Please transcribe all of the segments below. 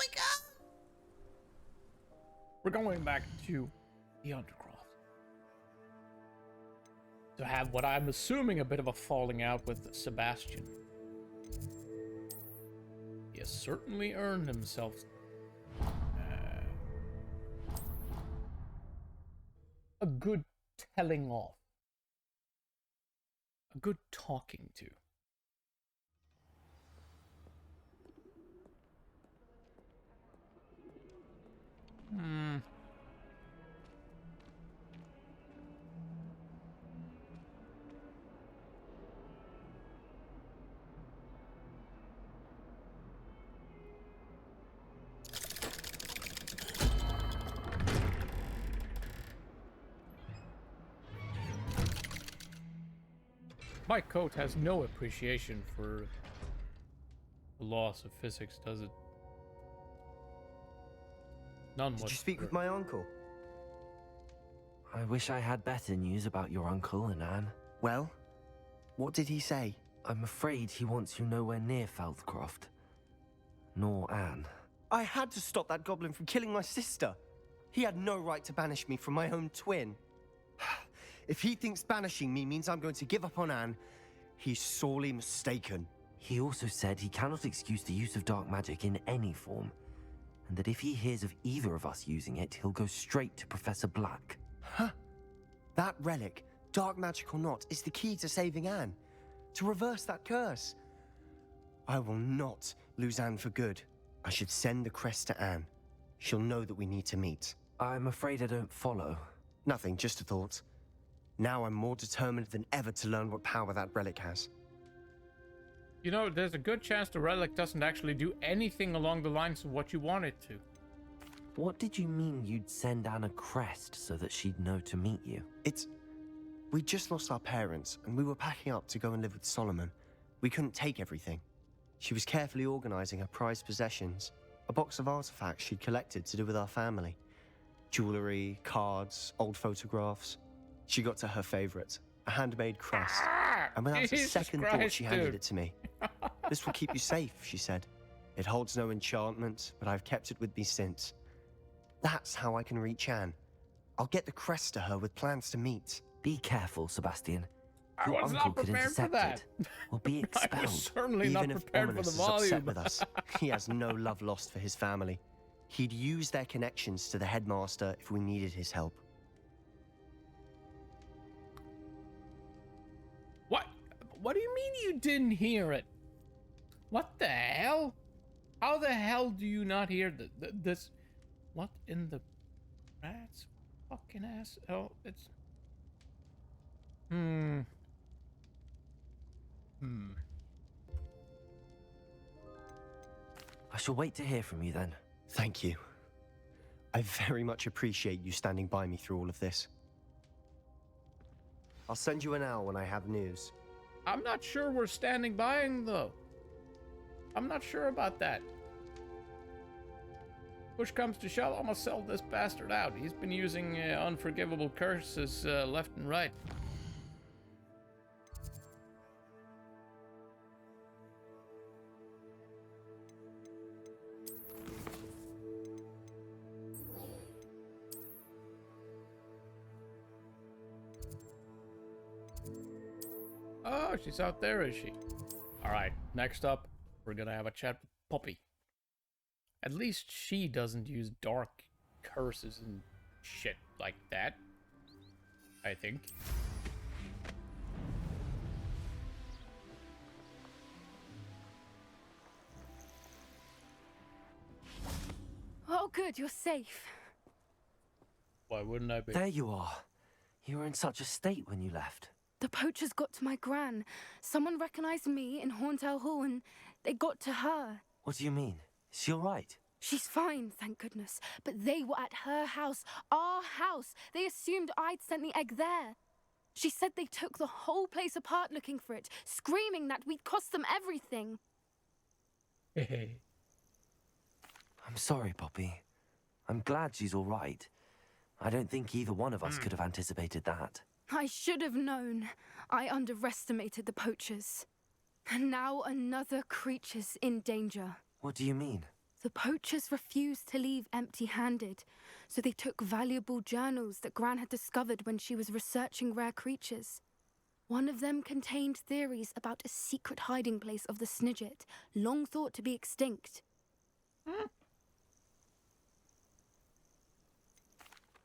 my god! We're going back to the Undercroft to have what I'm assuming a bit of a falling out with Sebastian. He has certainly earned himself a good telling off, a good talking to. My coat has no appreciation for the laws of physics, does it? None whatsoever. Did you speak with my uncle? I wish I had better news about your uncle and Anne. Well, what did he say? I'm afraid he wants you nowhere near Feldcroft. Nor Anne. I had to stop that goblin from killing my sister. He had no right to banish me from my own twin. If he thinks banishing me means I'm going to give up on Anne, he's sorely mistaken. He also said he cannot excuse the use of dark magic in any form, and that if he hears of either of us using it, he'll go straight to Professor Black. Huh? That relic, dark magic or not, is the key to saving Anne. To reverse that curse. I will not lose Anne for good. I should send the crest to Anne. She'll know that we need to meet. I'm afraid I don't follow. Nothing, just a thought. Now I'm more determined than ever to learn what power that relic has. You know, there's a good chance the relic doesn't actually do anything along the lines of what you want it to. What did you mean you'd send Anne a crest so that she'd know to meet you? We just lost our parents, and we were packing up to go and live with Solomon. We couldn't take everything. She was carefully organizing her prized possessions, a box of artifacts she'd collected to do with our family. Jewelry, cards, old photographs. She got to her favorite, a handmade crest. And without a second thought, she handed it to me. This will keep you safe, she said. It holds no enchantment, but I've kept it with me since. That's how I can reach Anne. I'll get the crest to her with plans to meet. Be careful, Sebastian. I Your was uncle not could prepared for intercept that. it, or be I expelled. was certainly not Even if prepared for the Ominous is upset volume. with us, he has no love lost for his family. He'd use their connections to the headmaster if we needed his help. What? What do you mean you didn't hear it? What the hell? How the hell do you not hear this? What in the rat's fucking ass? Oh, it's... I shall wait to hear from you then. Thank you. I very much appreciate you standing by me through all of this. I'll send you an owl when I have news. I'm not sure we're standing by him, though. I'm not sure about that. Push comes to shove, I'm gonna sell this bastard out. He's been using unforgivable curses left and right. Oh, she's out there, is she? Alright, next up, we're gonna have a chat with Poppy. At least she doesn't use dark curses and shit like that, I think. Oh, good, you're safe. Why wouldn't I be? There you are. You were in such a state when you left. The poachers got to my gran. Someone recognized me in Horntail Hall and they got to her. What do you mean? Is she all right? She's fine, thank goodness. But they were at her house, our house. They assumed I'd sent the egg there. She said they took the whole place apart looking for it, screaming that we'd cost them everything. Hey. I'm sorry, Poppy. I'm glad she's all right. I don't think either one of us could have anticipated that. I should have known. I underestimated the poachers. And now another creature's in danger. What do you mean? The poachers refused to leave empty-handed, so they took valuable journals that Gran had discovered when she was researching rare creatures. One of them contained theories about a secret hiding place of the Snidget, long thought to be extinct.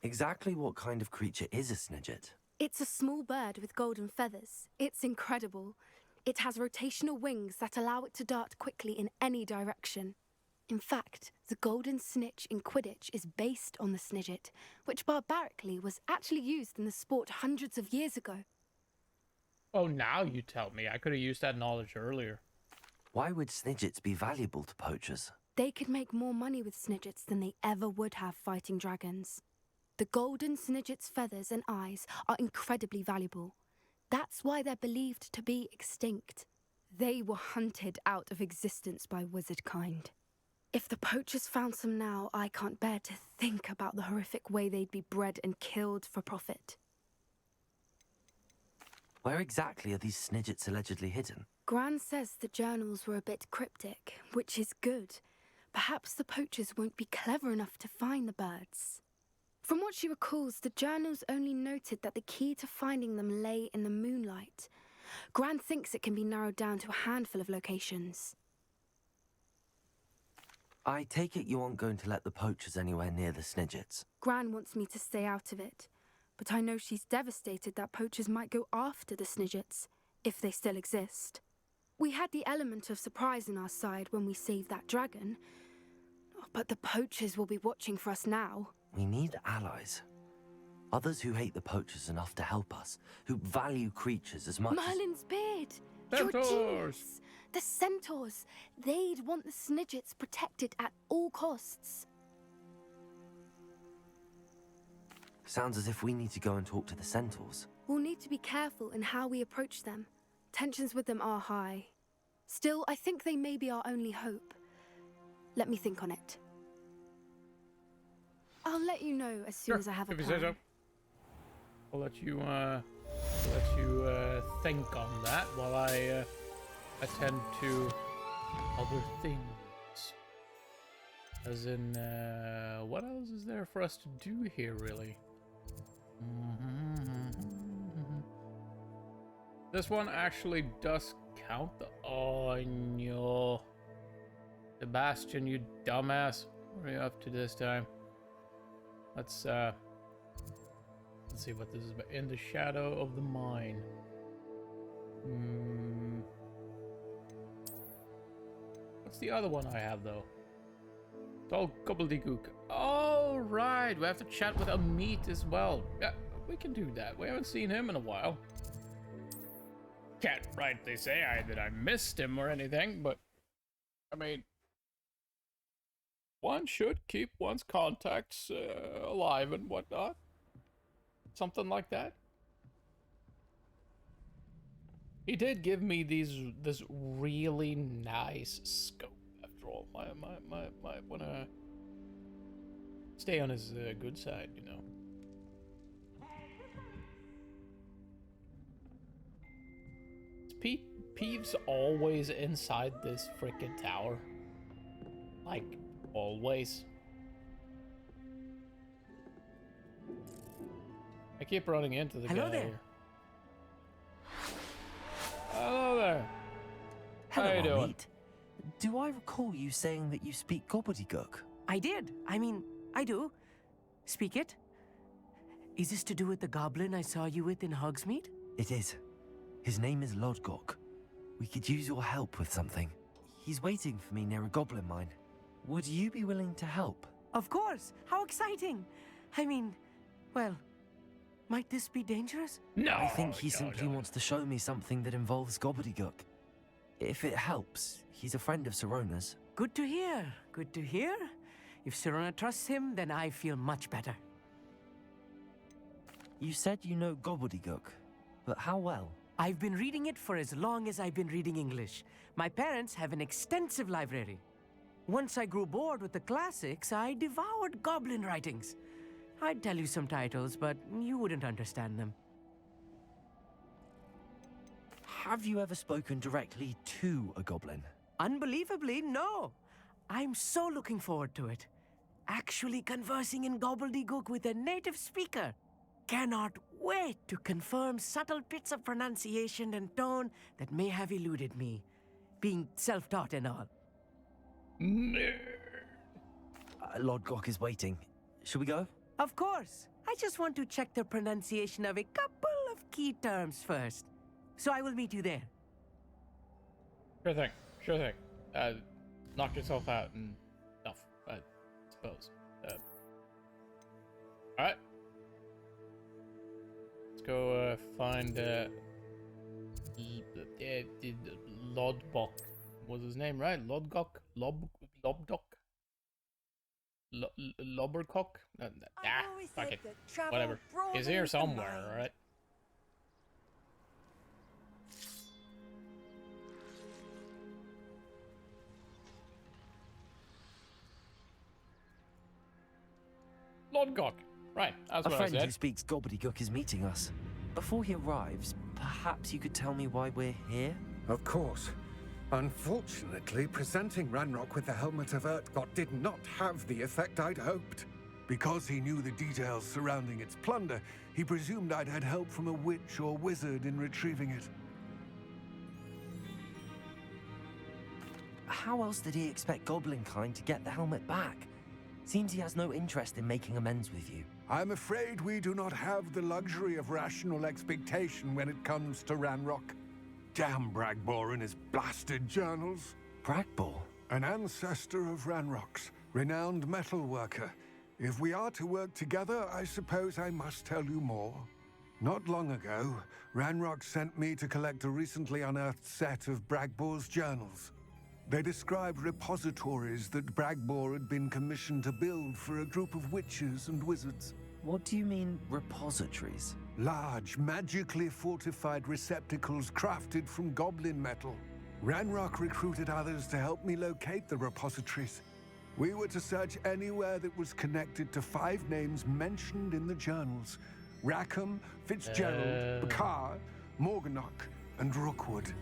Exactly what kind of creature is a Snidget? It's a small bird with golden feathers. It's incredible. It has rotational wings that allow it to dart quickly in any direction. In fact, the golden snitch in Quidditch is based on the Snidget, which barbarically was actually used in the sport hundreds of years ago. Oh, now you tell me. I could have used that knowledge earlier. Why would Snidgets be valuable to poachers? They could make more money with Snidgets than they ever would have fighting dragons. The golden Snidget's feathers and eyes are incredibly valuable. That's why they're believed to be extinct. They were hunted out of existence by wizard kind. If the poachers found some now, I can't bear to think about the horrific way they'd be bred and killed for profit. Where exactly are these Snidgets allegedly hidden? Gran says the journals were a bit cryptic, which is good. Perhaps the poachers won't be clever enough to find the birds. From what she recalls, the journals only noted that the key to finding them lay in the moonlight. Gran thinks it can be narrowed down to a handful of locations. I take it you aren't going to let the poachers anywhere near the Snidgets. Gran wants me to stay out of it, but I know she's devastated that poachers might go after the Snidgets, if they still exist. We had the element of surprise on our side when we saved that dragon, but the poachers will be watching for us now. We need allies. Others who hate the poachers enough to help us, who value creatures as much Merlin's beard! Centaurs! You're genius! The centaurs! They'd want the Snidgets protected at all costs. Sounds as if we need to go and talk to the centaurs. We'll need to be careful in how we approach them. Tensions with them are high. Still, I think they may be our only hope. Let me think on it. I'll let you know as soon as I have a if you plan. say so. I'll let you think on that while I attend to other things. As in, what else is there for us to do here, really? This one actually does count the... Oh, no. Sebastian, you dumbass. What are you up to this time? Let's see what this is about. In the shadow of the mine. What's the other one I have, though? It's all gobbledygook. Oh, right. We have to chat with Amit as well. Yeah, we can do that. We haven't seen him in a while. Can't rightly say that I missed him or anything, but I mean, one should keep one's contacts alive and whatnot. Something like that. He did give me this really nice scope. After all, might wanna stay on his good side, you know. Is Peeves always inside this frickin' tower? Like, always. I keep running into the Hello guy there. here. Hello there. Hello, How you doing? Amit. Do I recall you saying that you speak gobbledygook? I did. I mean, I do. Speak it. Is this to do with the goblin I saw you with in Hogsmeade? It is. His name is Lodgok. We could use your help with something. He's waiting for me near a goblin mine. Would you be willing to help? Of course. How exciting. I mean, well, might this be dangerous? No. I think he no, simply no. wants to show me something that involves gobbledygook. If it helps, he's a friend of Sirona's. Good to hear. Good to hear. If Sirona trusts him, then I feel much better. You said you know gobbledygook, but how well? I've been reading it for as long as I've been reading English. My parents have an extensive library. Once I grew bored with the classics, I devoured goblin writings. I'd tell you some titles, but you wouldn't understand them. Have you ever spoken directly to a goblin? Unbelievably, no. I'm so looking forward to it. Actually conversing in gobbledygook with a native speaker. Cannot wait to confirm subtle bits of pronunciation and tone that may have eluded me, being self-taught and all. Lord Gok is waiting. Should we go? Of course. I just want to check the pronunciation of a couple of key terms first. So I will meet you there. Sure thing. Sure thing. Knock yourself out and stuff, I suppose. Alright. Let's go find Lodbok. Was his name right? Lodgok? Lobdok? Lobbercock? Fuck it. Whatever. He's here somewhere, alright? Lodgok. Right, that's A what I friend who said. speaks gobbledygook is meeting us. Before he arrives, perhaps you could tell me why we're here? Of course. Unfortunately, presenting Ranrock with the Helmet of Urtkot did not have the effect I'd hoped. Because he knew the details surrounding its plunder, he presumed I'd had help from a witch or wizard in retrieving it. How else did he expect Goblinkind to get the helmet back? Seems he has no interest in making amends with you. I'm afraid we do not have the luxury of rational expectation when it comes to Ranrock. Damn Bragbor and his blasted journals. Bragbor? An ancestor of Ranrock's, renowned metal worker. If we are to work together, I suppose I must tell you more. Not long ago, Ranrock sent me to collect a recently unearthed set of Bragbor's journals. They described repositories that Bragbor had been commissioned to build for a group of witches and wizards. What do you mean, repositories? Large, magically fortified receptacles crafted from goblin metal. Ranrock recruited others to help me locate the repositories. We were to search anywhere that was connected to 5 names mentioned in the journals. Rackham, Fitzgerald, Bakar, Morganach, and Rookwood.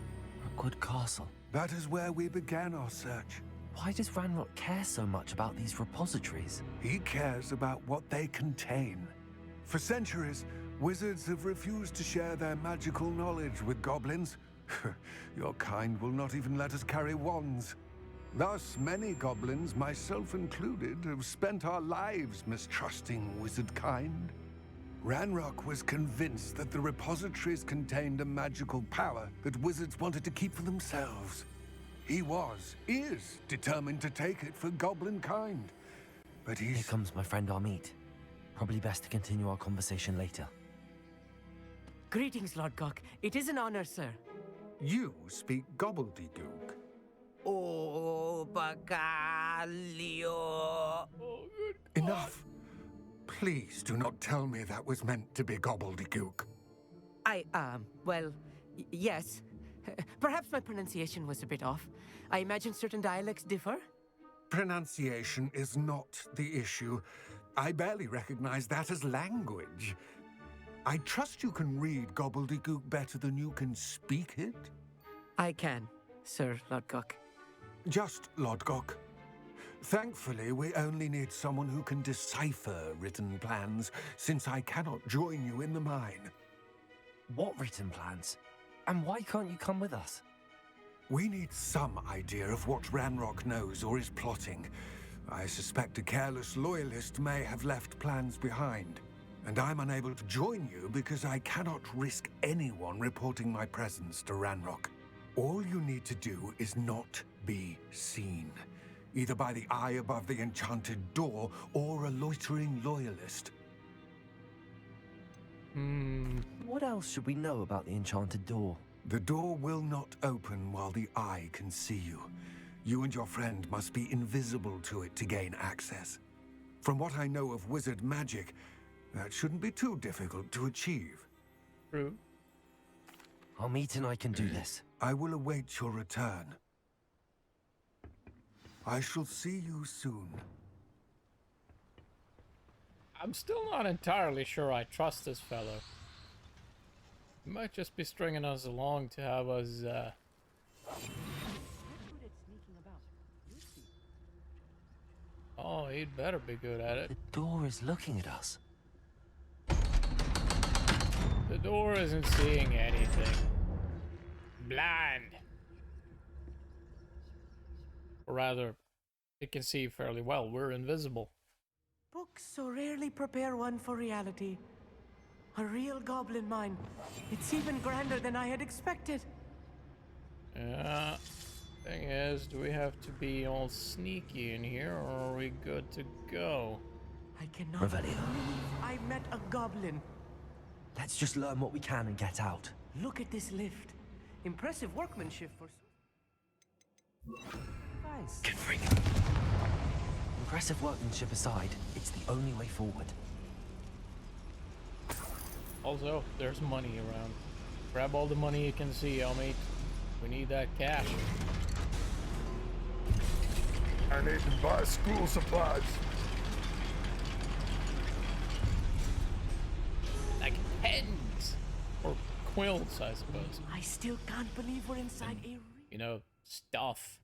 Rookwood Castle. That is where we began our search. Why does Ranrock care so much about these repositories? He cares about what they contain. For centuries, wizards have refused to share their magical knowledge with goblins. Your kind will not even let us carry wands. Thus, many goblins, myself included, have spent our lives mistrusting wizard kind. Ranrock was convinced that the repositories contained a magical power that wizards wanted to keep for themselves. He is determined to take it for goblin kind. But Here he's... comes my friend Amit. Probably best to continue our conversation later. Greetings, Lord Gok. It is an honor, sir. You speak gobbledygook. Oh, Bacalio. Enough. Please do not tell me that was meant to be gobbledygook. Well, yes. Perhaps my pronunciation was a bit off. I imagine certain dialects differ. Pronunciation is not the issue. I barely recognize that as language. I trust you can read gobbledygook better than you can speak it? I can, Sir Lord Gok. Just Lodgok. Thankfully, we only need someone who can decipher written plans, since I cannot join you in the mine. What written plans? And why can't you come with us? We need some idea of what Ranrock knows or is plotting. I suspect a careless loyalist may have left plans behind. And I'm unable to join you because I cannot risk anyone reporting my presence to Ranrock. All you need to do is not be seen, either by the eye above the enchanted door or a loitering loyalist. What else should we know about the enchanted door? The door will not open while the eye can see you. You and your friend must be invisible to it to gain access. From what I know of wizard magic, that shouldn't be too difficult to achieve. True. Amit and I can do this. I will await your return. I shall see you soon. I'm still not entirely sure I trust this fellow. He might just be stringing us along to have us, Oh, he'd better be good at it. The door is looking at us. The door isn't seeing anything. Blind. Or rather, it can see fairly well. We're invisible. Books so rarely prepare one for reality. A real goblin mine. It's even grander than I had expected. Yeah. Thing is, do we have to be all sneaky in here, or are we good to go? I cannot Revelio. believe I met a goblin. Let's just learn what we can and get out. Look at this lift. Impressive workmanship for... Nice. Good freak. Impressive workmanship aside, it's the only way forward. Also, there's money around. Grab all the money you can see, Elmate. We need that cash. I need to buy school supplies. Like pens! Or quilts, I suppose. I still can't believe we're inside a... You know, stuff.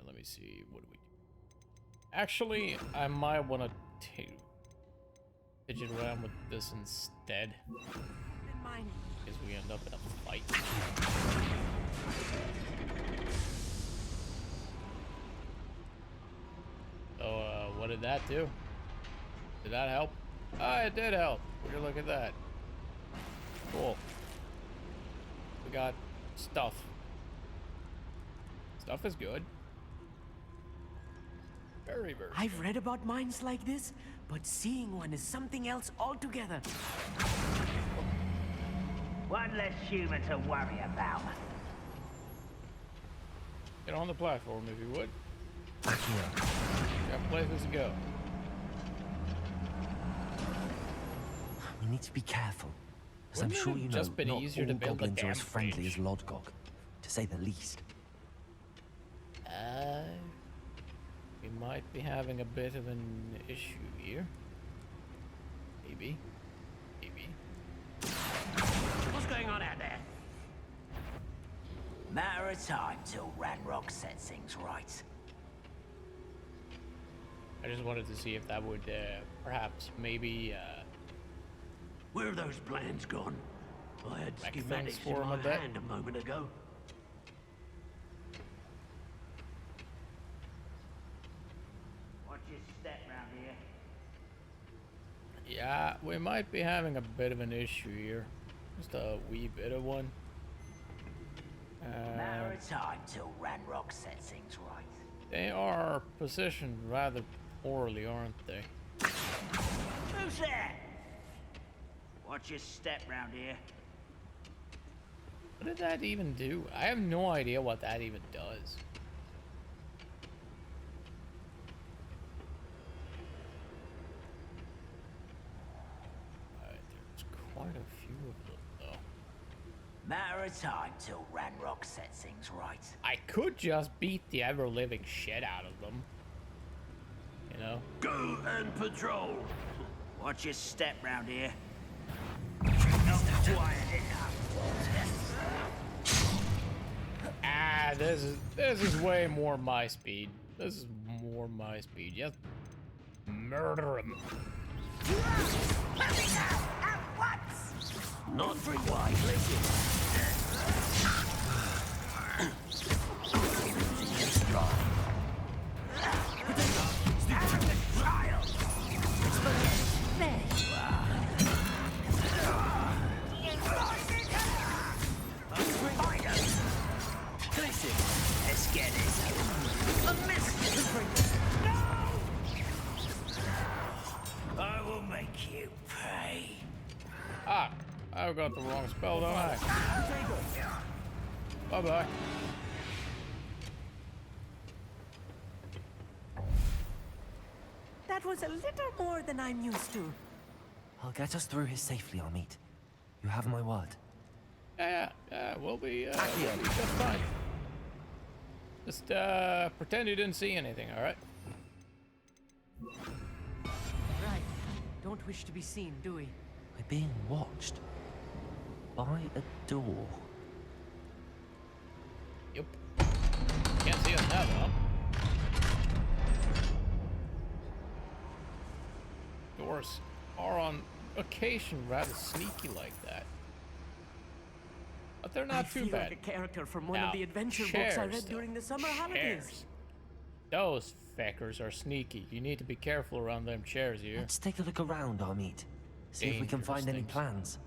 Let me see, what do we do? Actually, I might want to fidget around with this instead. Mine. Because we end up in a fight. So, what did that do? Did that help? Ah, it did help. Would you look at that? Cool. We got stuff. Stuff is good. Very, very I've good. read about mines like this, but seeing one is something else altogether. One less human to worry about. Get on the platform if you would. Backing up. Got places to go. We need to be careful. As I'm Wouldn't it sure have you know, just been not easier all to build a goblins are as damn friendly bridge? as Lodgok, to say the least. We might be having a bit of an issue here. Maybe. Maybe. What's going on out there? Matter of time till Ranrock sets things right. I just wanted to see if that would, perhaps, maybe, Where are those plans gone? I had Make things schematics for in 'em my a bit. hand a moment ago. Watch your step round here. yeah, we might be having a bit of an issue here. Just a wee bit of one. Matter of time till Ranrock sets things right. They are positioned rather poorly, aren't they? Who's there? Watch your step round here. What did that even do? I have no idea what that even does. Alright, there's quite a few of them, though. Matter of time till Ranrock sets things right. I could just beat the ever-living shit out of them. You know? Go and patrol. Watch your step round here. Ah, this is way more my speed. This is more my speed. Just murder him. Not very widely. Let's get it. A miss. No! I will make you pay. Ah, I got the wrong spell, don't I? Bye-bye. That was a little more than I'm used to. I'll get us through here safely, Amit. You have my word. Yeah, we'll be just fine. Just, pretend you didn't see anything, alright? Right. Don't wish to be seen, do we? We're being watched. By a door. Yep. Can't see us now, though. dwarves are on occasion rather sneaky like that. But they're I not too feel bad. like a character from one Now, of the adventure books I chairs, read though. during the summer holidays. Chairs. Those feckers are sneaky. You need to be careful around them chairs here. Let's take a look around, Amit. See if we can Dangerous find any things. plans.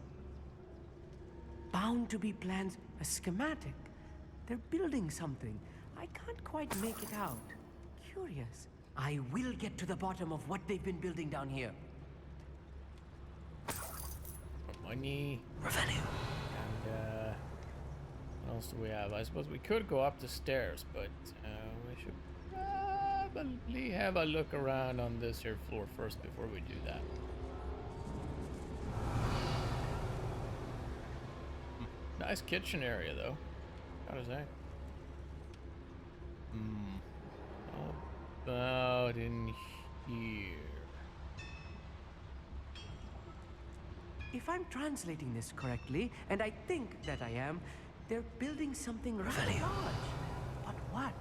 Bound to be plans, a schematic. They're building something. I can't quite make it out. Curious. I will get to the bottom of what they've been building down here. Money. Revenue. And, what else do we have? I suppose we could go up the stairs, but we should probably have a look around on this here floor first before we do that. Nice kitchen area, though. Gotta say. How about in here? If I'm translating this correctly, and I think that I am, they're building something rather large. But what?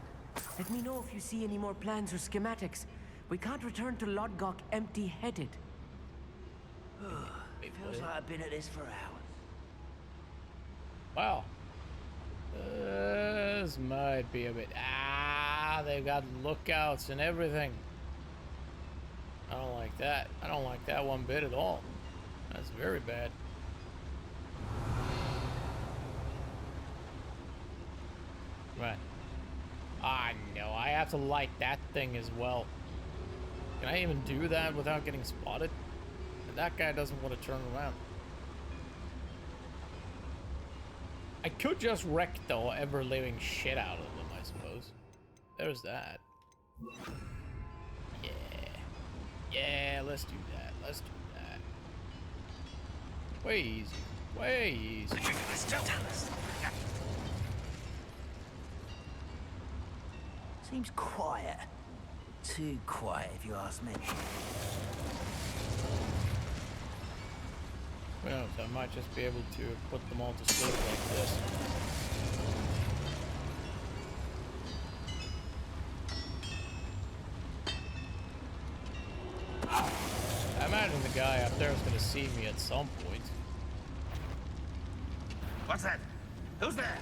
Let me know if you see any more plans or schematics. We can't return to Lodgok empty-headed. Feels like I've been at this for hours. Wow. This might be a bit... they've got lookouts and everything. I don't like that. I don't like that one bit at all. That's very bad. Right. No, I have to light that thing as well. Can I even do that without getting spotted? And that guy doesn't want to turn around. I could just wreck the ever-living shit out of them, I suppose. There's that. Yeah. Yeah, let's do that. Let's do that. Way easy. Way easy. Seems quiet. Too quiet, if you ask me. Who knows, I might just be able to put them all to sleep like this. I imagine the guy up there is going to see me at some point. What's that? Who's there?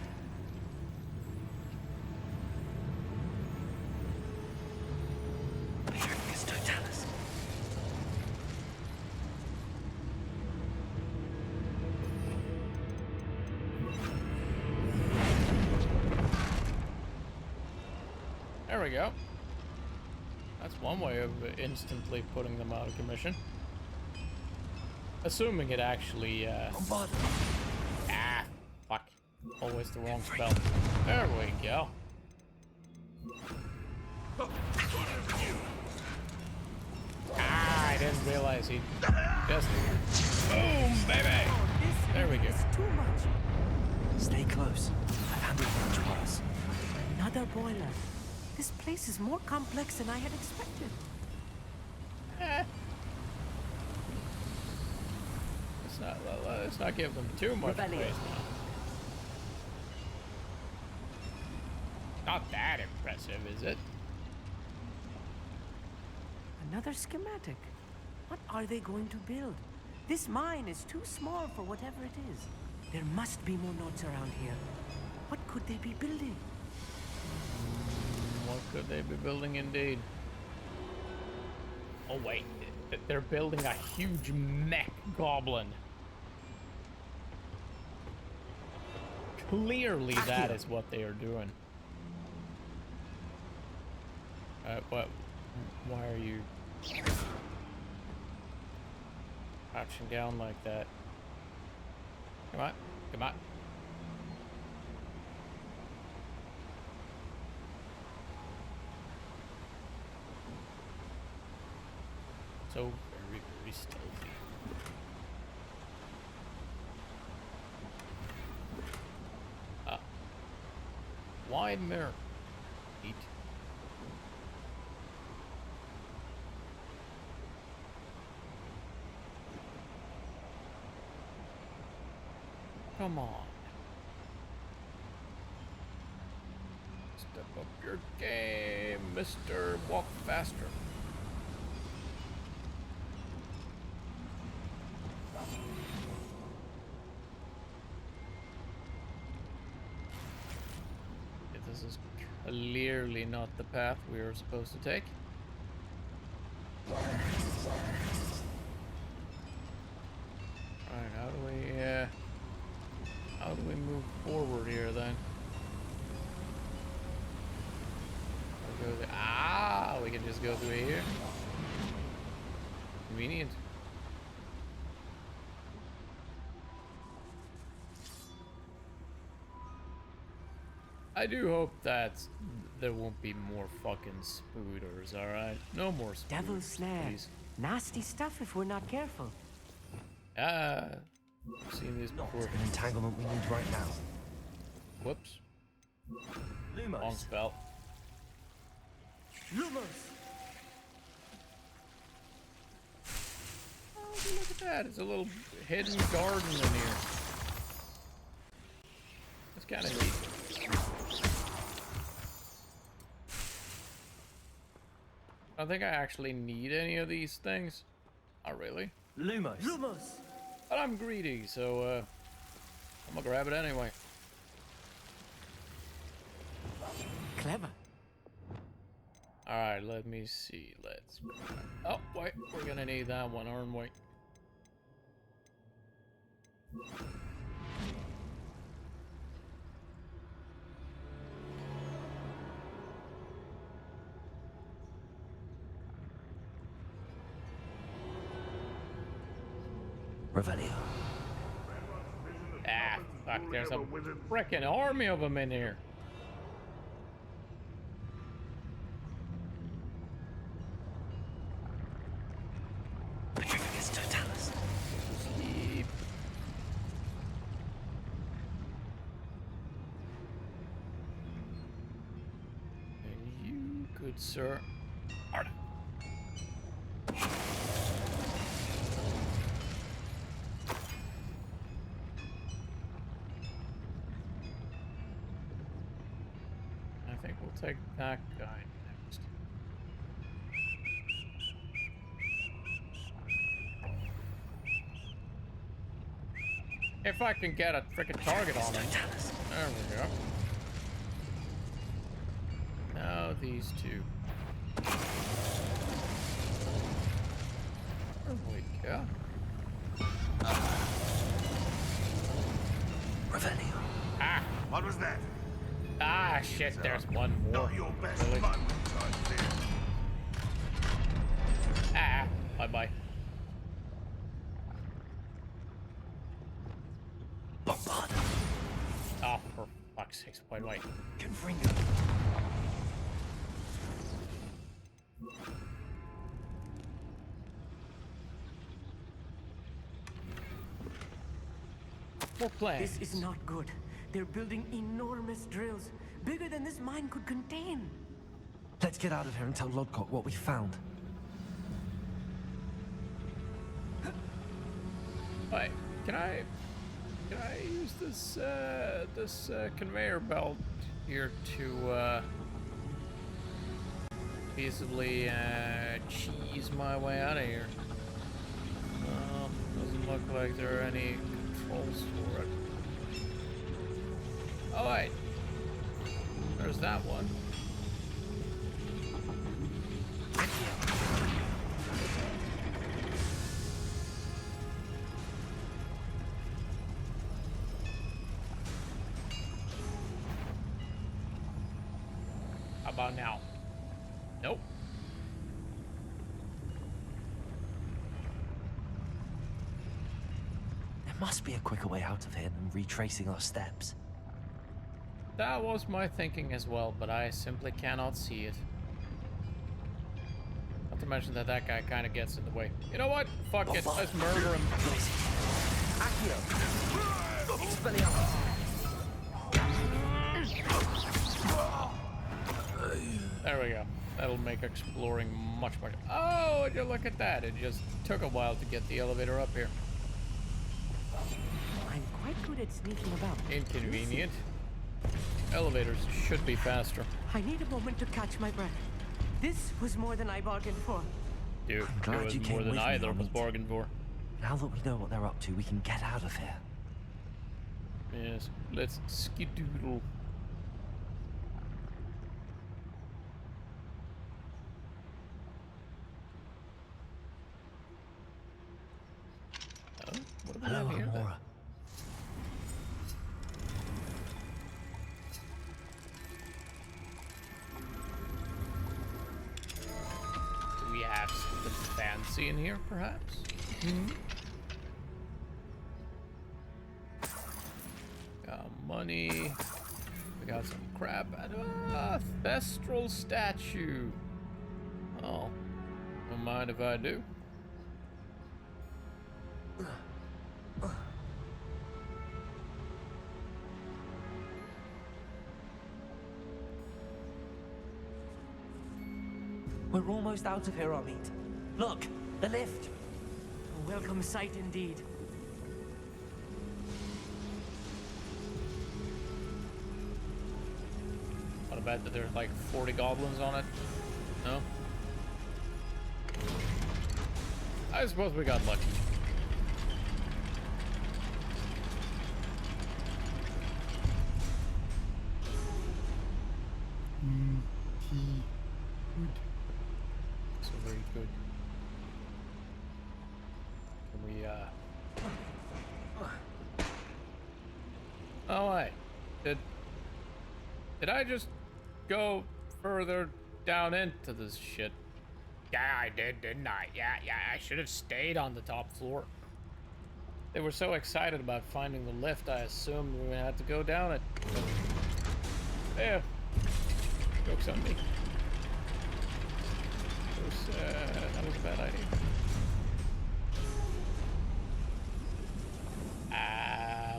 There we go. That's one way of instantly putting them out of commission. Assuming it actually, fuck. Always the wrong spell. There we go. I didn't realize he just... Boom, baby! There we go. It's too much. Stay close. I've handled much worse. Another boiler. This place is more complex than I had expected. Let's not give them too much Rebellion. space now. Not that impressive, is it? Another schematic. What are they going to build? This mine is too small for whatever it is. There must be more notes around here. What could they be building? What could they be building indeed? Oh wait, they're building a huge mech goblin. Clearly that is what they are doing. What? Why are you crouching down like that? Come on, come on. So very, very stealthy. Wide mirror. Neat. Come on. Step up your game, Mr. Walk Faster. clearly not the path we are supposed to take. Alright, how do we move forward here then? We'll go we can just go through here. Convenient. I do hope that there won't be more fucking spooters, alright? No more spooters, Devil's snare. please. Nasty stuff if we're not careful. I've seen these before. An entanglement we need right now. Whoops. Lumos. Long spell. Lumos. Oh, look at that. It's a little hidden garden in here. That's kind of neat. I don't think I actually need any of these things. Not really. Lumos. Lumos. But I'm greedy, so I'm gonna grab it anyway. Clever. Alright, let me see. Let's... Oh, wait. We're gonna need that one, aren't we? Revelio. Ah, fuck. There's a frickin' army of them in here. Petrificus totalis. Sleep. And you, good sir, are... I think we'll take that guy next. If I can get a freaking target on him. There we go. Now these two. There we go. Revelio. Ah! What was that? Ah, shit, there's one more. Not your best Really? moment, I fear. Ah, bye-bye. Bombard. Oh, for fuck's sakes, wait. Confringo. More plans. This is not good. They're building enormous drills, bigger than this mine could contain. Let's get out of here and tell Lodcock what we found. Wait, can I use this conveyor belt here to feasibly cheese my way out of here? Doesn't look like there are any controls for it. Oh wait, there's that one. How about now? Nope. There must be a quicker way out of here than retracing our steps. That was my thinking as well, but I simply cannot see it. Not to mention that guy kind of gets in the way. You know what? Fuck it. Let's murder him. Accio. Expelliarmus. There we go. That'll make exploring much. Oh, would you look at that? It just took a while to get the elevator up here. I'm quite good at sneaking about. Inconvenient. Elevators should be faster. I need a moment to catch my breath. This was more than I bargained for. Dude, I'm glad it was you more came than with me, either of us Omid. bargained for. Now that we know what they're up to, we can get out of here. Yes, let's skedoodle. What do we Hello, have here, then? Amora. Do we have something fancy in here, perhaps? Got money. We got some crap. Thestral statue. Oh, don't mind if I do. We're almost out of here, Amit. Look, the lift. A welcome sight indeed. I bet that there's like 40 goblins on it. No? I suppose we got lucky. So very good. Can we, Oh, wait. Did I just go further down into this shit? Yeah, I did, didn't I? Yeah, I should have stayed on the top floor. They were so excited about finding the lift, I assumed we had to go down it. But, yeah. Joke's on me. That was a bad idea.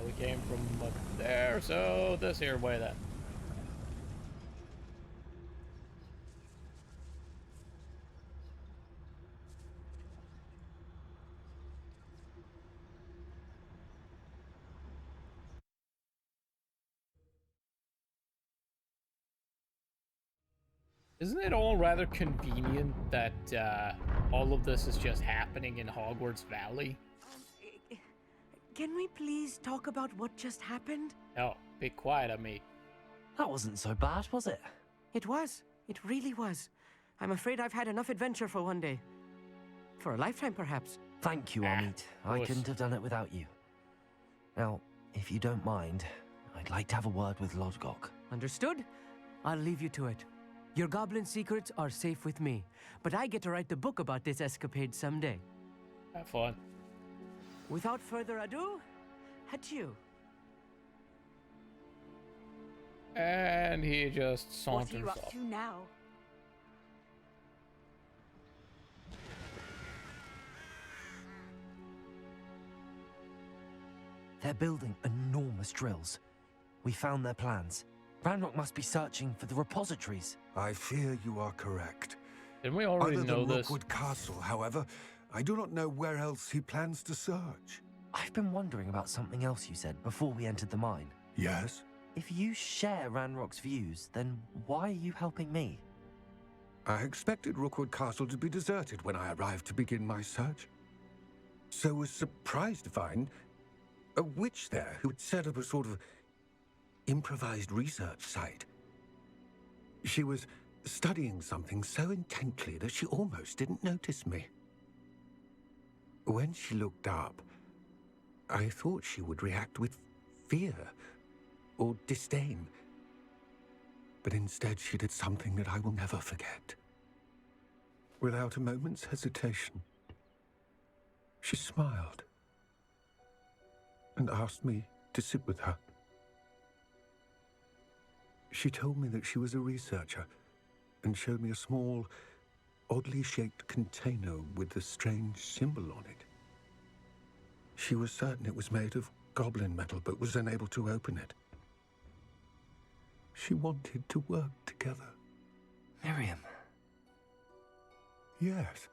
We came from up there, so this here way then. Isn't it all rather convenient that all of this is just happening in Hogwarts Valley? Can we please talk about what just happened? Oh, be quiet, Amit. That wasn't so bad, was it? It was. It really was. I'm afraid I've had enough adventure for one day. For a lifetime, perhaps. Thank you, Amit. I couldn't have done it without you. Now, if you don't mind, I'd like to have a word with Lodgok. Understood? I'll leave you to it. Your goblin secrets are safe with me, but I get to write the book about this escapade someday. Have fun. Without further ado, adieu. And he just saunters What are you off. up to now? They're building enormous drills. We found their plans. Ranrock must be searching for the repositories. I fear you are correct. Didn't we already Other know than this? Rookwood Castle, however, I do not know where else he plans to search. I've been wondering about something else you said before we entered the mine. Yes? If you share Ranrock's views, then why are you helping me? I expected Rookwood Castle to be deserted when I arrived to begin my search. So was surprised to find a witch there who had set up a sort of improvised research site. She was studying something so intently that she almost didn't notice me. When she looked up, I thought she would react with fear or disdain. But instead she did something that I will never forget. Without a moment's hesitation, she smiled and asked me to sit with her. She told me that she was a researcher and showed me a small, oddly shaped container with a strange symbol on it. She was certain it was made of goblin metal, but was unable to open it. She wanted to work together. Miriam. Yes.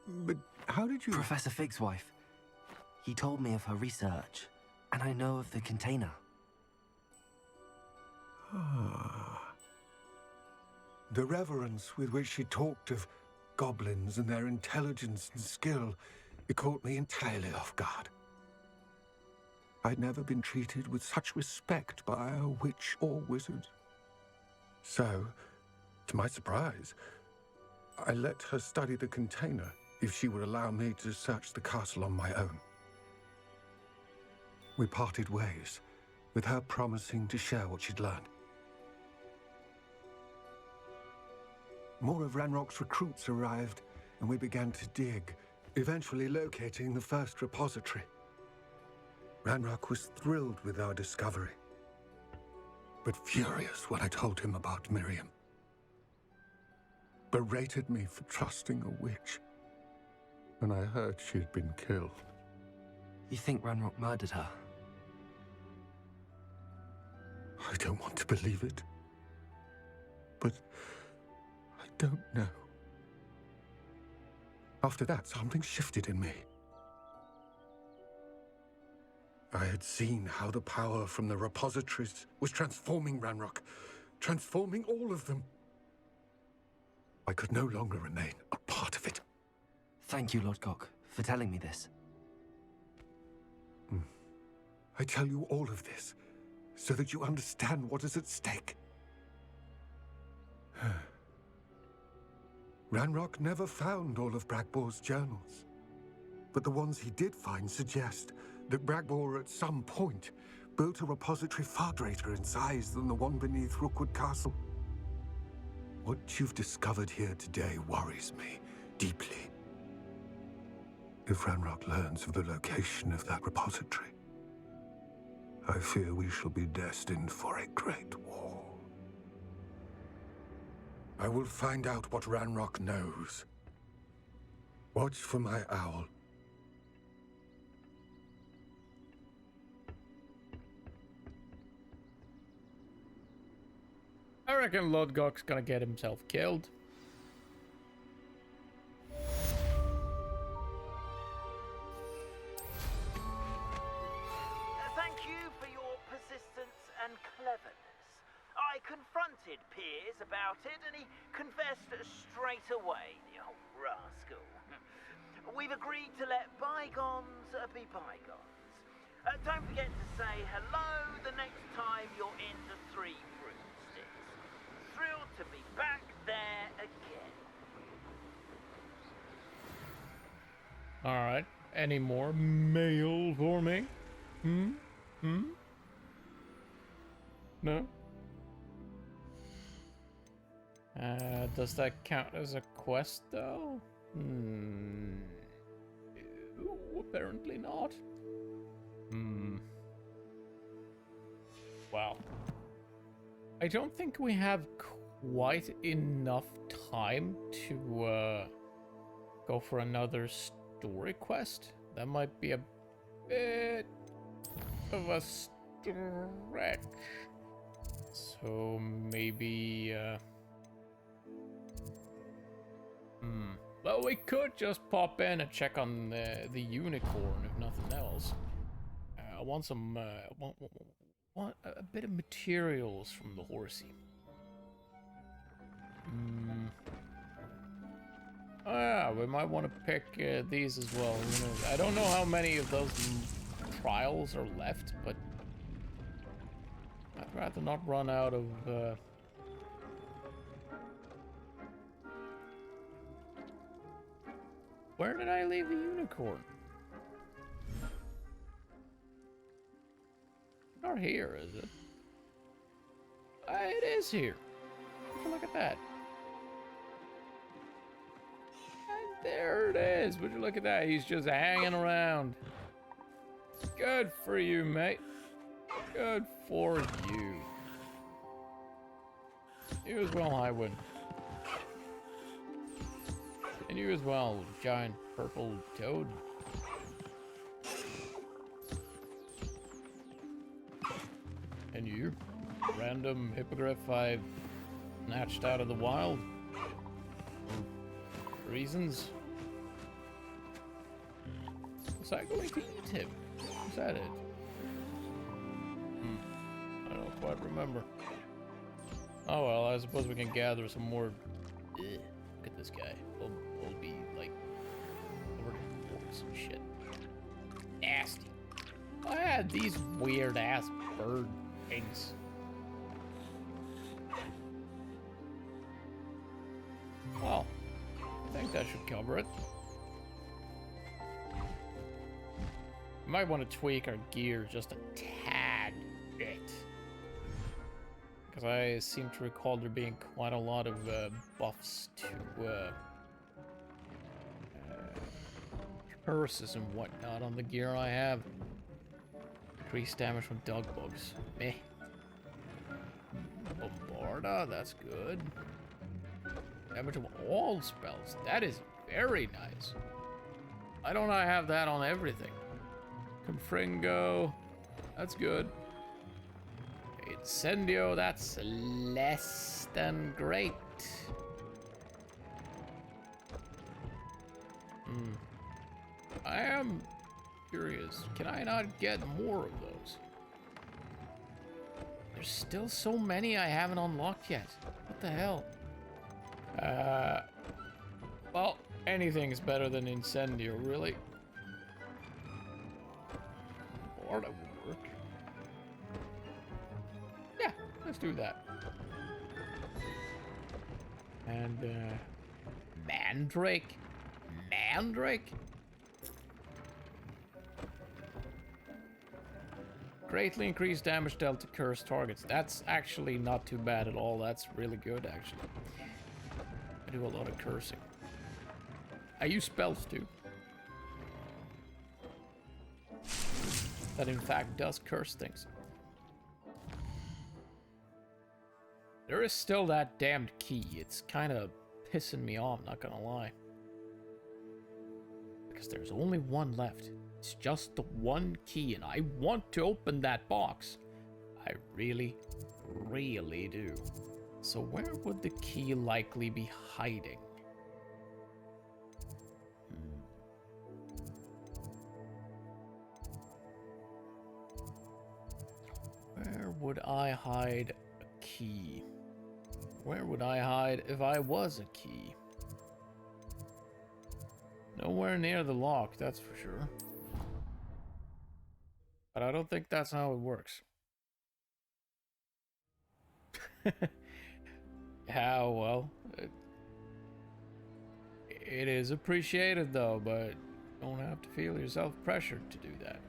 But how did you... Professor Fig's wife. He told me of her research, and I know of the container. Ah. The reverence with which she talked of goblins and their intelligence and skill, it caught me entirely off guard. I'd never been treated with such respect by a witch or wizard. So, to my surprise, I let her study the container if she would allow me to search the castle on my own. we parted ways, with her promising to share what she'd learned. More of Ranrock's recruits arrived, and we began to dig, eventually locating the first repository. Ranrock was thrilled with our discovery, but furious when I told him about Miriam. Berated me for trusting a witch when I heard she'd been killed. You think Ranrock murdered her? I don't want to believe it, but I don't know. After that, something shifted in me. I had seen how the power from the repositories was transforming Ranrock, transforming all of them. I could no longer remain a part of it. Thank you, Lodgok, for telling me this. I tell you all of this so that you understand what is at stake. Ranrock never found all of Bragbor's journals, but the ones he did find suggest that Bragbor at some point built a repository far greater in size than the one beneath Rookwood Castle. What you've discovered here today worries me deeply. If Ranrock learns of the location of that repository, I fear we shall be destined for a great war. I will find out what Ranrock knows. Watch for my owl. I reckon Lodgok's gonna get himself killed. Thank you for your persistence and cleverness. I confronted Piers about it, and he confessed straight away, the old rascal. We've agreed to let bygones be bygones. Don't forget to say hello the next time you're in the Three Broomsticks. Thrilled to be back there again. Alright. Any more mail for me? No? Does that count as a quest, though? No, apparently not. Wow. I don't think we have quite enough time to go for another story quest. That might be a bit of a stretch. So maybe well, we could just pop in and check on the unicorn, if nothing else. I want some want a bit of materials from the horsey. Oh yeah, we might want to pick these as well. I don't know how many of those trials are left, but I'd rather not run out of Where did I leave the unicorn? Not here, is it? It is here. Look at that. And there it is. Would you look at that? He's just hanging around. Good for you, mate. Good for you. You as well, Highwind. And you as well, giant purple toad. And you, random hippogriff I've snatched out of the wild. For reasons. Was I going to eat him? Was that it? I don't quite remember. Oh well, I suppose we can gather some more. Ugh, look at this guy. We'll be like over some shit. Nasty. I had these weird ass bird things. Well, I think that should cover it. might want to tweak our gear just a tad bit. Because I seem to recall there being quite a lot of buffs to curses and whatnot on the gear I have. Increased damage from dog bugs. Meh. Bombarda, that's good. Damage of all spells. That is very nice. Why don't I have that on everything? Confringo. That's good. Incendio, that's less than great. I am curious. Can I not get more of those? There's still so many I haven't unlocked yet. What the hell? Well, anything's better than Incendio, really. Or that would work. Yeah, let's do that. And, Mandrake? Mandrake? Greatly increased damage dealt to cursed targets. That's actually not too bad at all. That's really good, actually. I do a lot of cursing. I use spells, too. That, in fact, does curse things. There is still that damned key. It's kind of pissing me off, not gonna lie. Because there's only one left. It's just the one key, and I want to open that box. I really, really do. So where would the key likely be hiding? Where would I hide a key? Where would I hide if I was a key? Nowhere near the lock, that's for sure. But I don't think that's how it works. Yeah, well, it is appreciated though, but you don't have to feel yourself pressured to do that.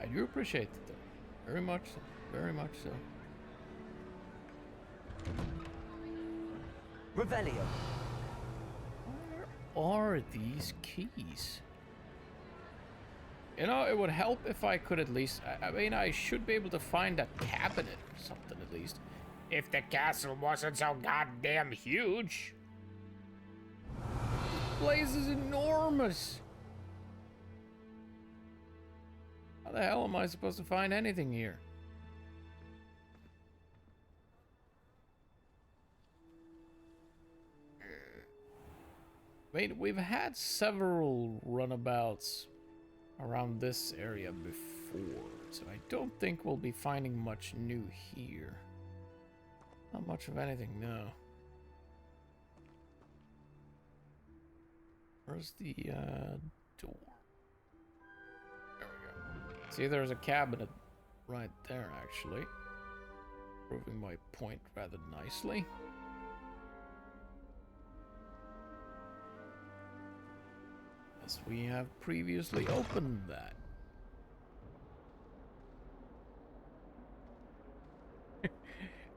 I do appreciate it though, very much so, very much so. Revelio. Where are these keys? You know, it would help if I could at least... I mean, I should be able to find a cabinet or something at least. If the castle wasn't so goddamn huge. This place is enormous. How the hell am I supposed to find anything here? I mean, we've had several runabouts around this area before, so I don't think we'll be finding much new here. Not much of anything, no. Where's the door? There we go. See, there's a cabinet right there, actually. Proving my point rather nicely. As we have previously opened that.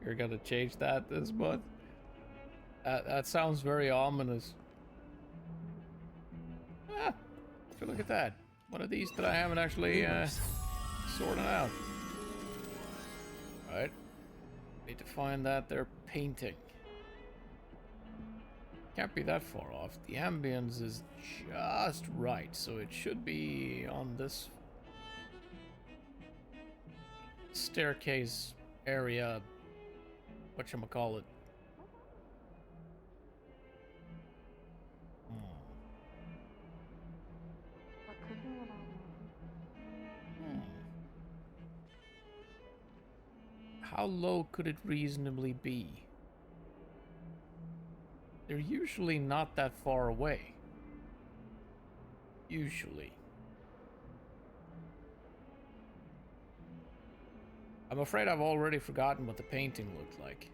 You're gonna change that this month? That sounds very ominous. Ah, so look at that. One of these that I haven't actually sorted out. Alright. Need to find that they're painting. Can't be that far off. The ambience is just right, so it should be on this staircase area. Whatchamacallit. How low could it reasonably be? They're usually not that far away. Usually. I'm afraid I've already forgotten what the painting looked like.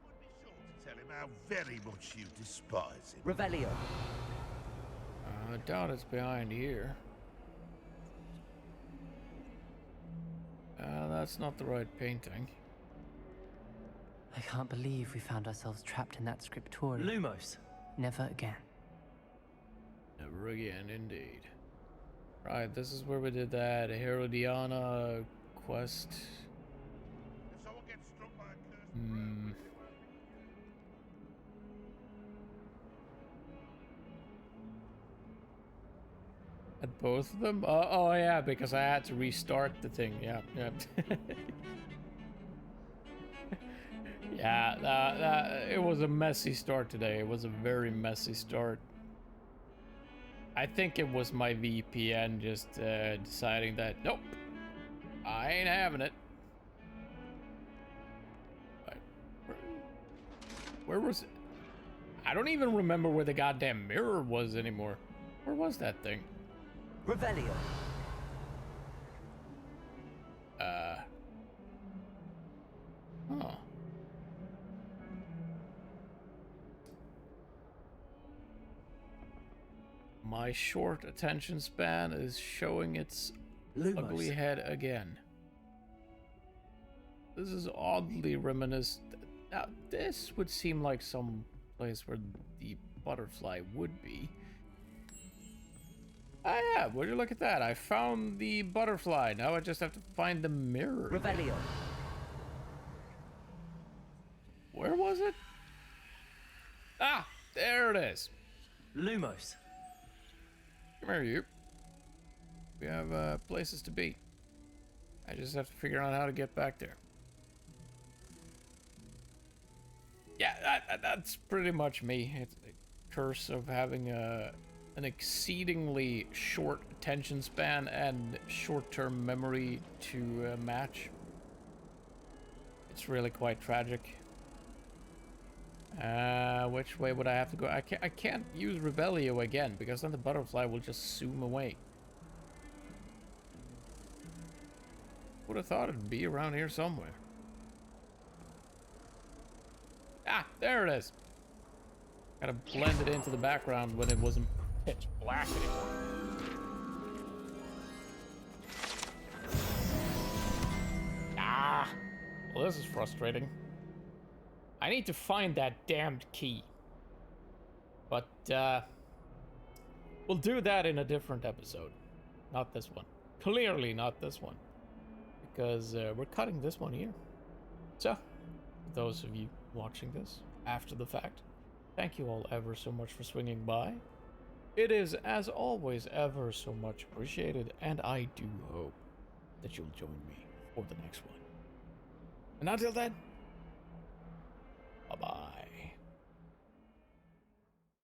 Would be sure to tell him how very much you despise him. Revelio. I doubt it's behind here. That's not the right painting. I can't believe we found ourselves trapped in that scriptorium. Lumos. Never again. Never again, indeed. Right, this is where we did that Herodiana quest. If someone gets struck by a curse, At both of them? Oh yeah, because I had to restart the thing. Yeah, yeah. Yeah, it was a messy start today. It was a very messy start. I think it was my VPN just deciding that, nope, I ain't having it. Where was it? I don't even remember where the goddamn mirror was anymore. Where was that thing? Revelio. Huh. My short attention span is showing its ugly head again. This is oddly reminiscent. Now, this would seem like some place where the butterfly would be. Ah yeah, would you look at that? I found the butterfly. Now I just have to find the mirror. Revelio. Where was it? Ah, there it is. Lumos. Come here, you. We have places to be. I just have to figure out how to get back there. Yeah, that's pretty much me. It's a curse of having an exceedingly short attention span and short-term memory to match. It's really quite tragic. Which way would I have to go? I can't use Revelio again because then the butterfly will just zoom away. Would have thought it'd be around here somewhere. Ah, there it is. Gotta blend it into the background when it wasn't pitch black anymore. Ah, well, this is frustrating. I need to find that damned key. But, we'll do that in a different episode. Not this one. Clearly not this one. Because, we're cutting this one here. So, for those of you watching this after the fact, thank you all ever so much for swinging by. It is, as always, ever so much appreciated, and I do hope that you'll join me for the next one. And until then, bye-bye.